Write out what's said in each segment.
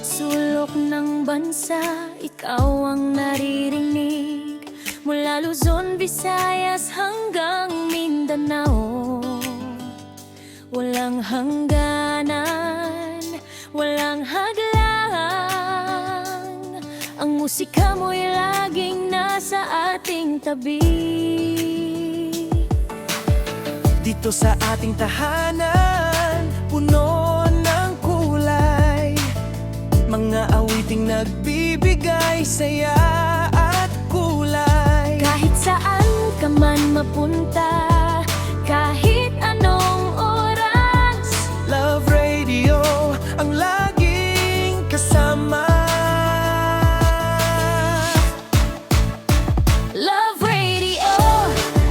sulok ng bansa, ikaw ang naririnig. Mula Luzon, Visayas hanggang Mindanao. Walang hangganan, walang hadlang. Ang musika mo'y laging nasa ating tabi. Dito sa ating tahanan, puno ng kulay, mga awiting nagbibigay saya at kulay. Kahit saan ka man mapunta, kahit anong oras, Love Radio ang laging kasama. Love Radio,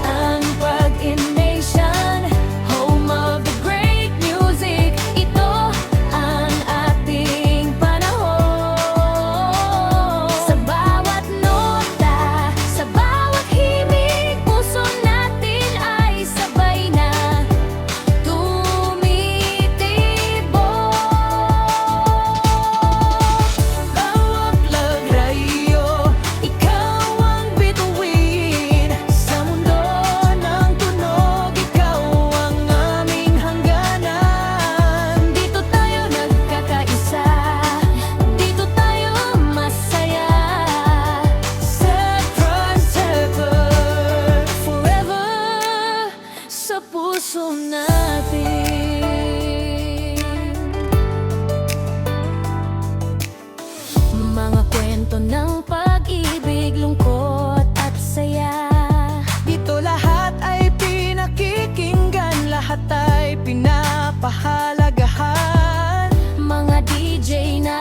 ang pag-in-nation, home of the great music. Ito ang ating panahon. Sa bawat nota, sa bawat himig, puso natin ay sabay na tumitibok. Lawak Love Radio, ikaw ang bituin sa mundo ng tunog. Ikaw ang aming hangganan. Dito tayo nagkakaisa, dito tayo masaya. Sa Transceiver, Forever sa puso natin. Mga kwento ng pag-ibig, lungkot at saya. dito lahat ay pinakikinggan, lahat ay pinapahalagahan. Mga DJ na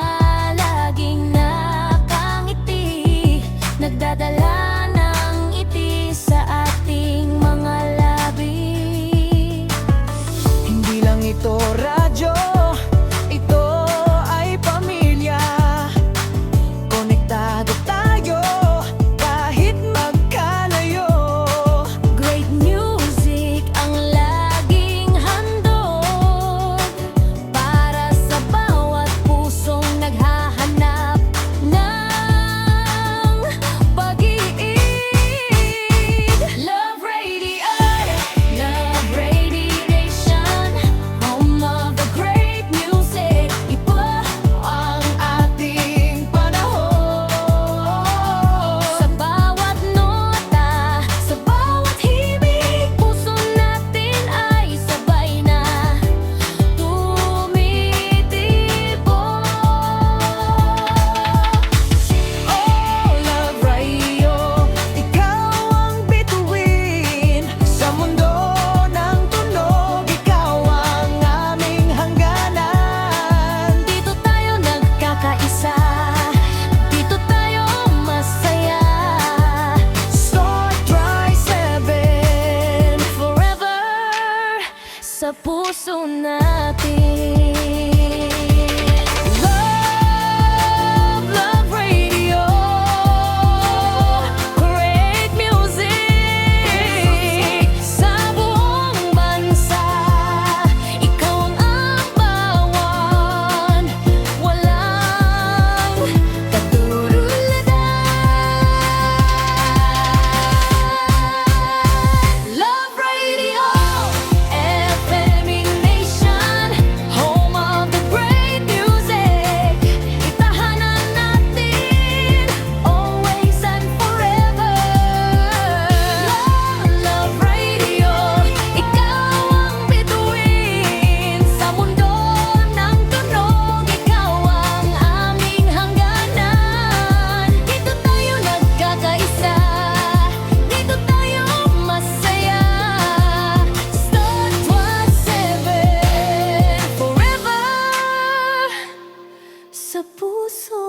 laging nakangiti, nagdadala ng ngiti sa ating mga labi. Hindi lang ito radyo, ito ay pamilya. Konektado tayo kahit magkalayo. Great music ang laging handog para sa bawat pusong naghahanap ng pag-ibig. Love Radio, Love Radiation, home of the great music. Iba Ang ating panahon. sa bawat nota, sa bawat himig, puso natin ay sabay na tumitibok. Oh, Love Radio, ikaw ang bituin sa mundo ng tunog. Ikaw ang aming hangganan. Dito tayo nagkakaisa, dito tayo masaya. Star Tri-7, Forever sa puso natin. Love, Love Radio, great music sa buong bansa. Ikaw ang ambawan, walang katulad. Love Radio, FM Nation, home of the great music. Itahanan natin, always and forever. Love Radio, ikaw ang bituin sa mundo ng tunog. Ikaw ang aming hangganan. Dito tayo nagkakaisa, dito tayo masaya. Star Tri-7, forever sa puso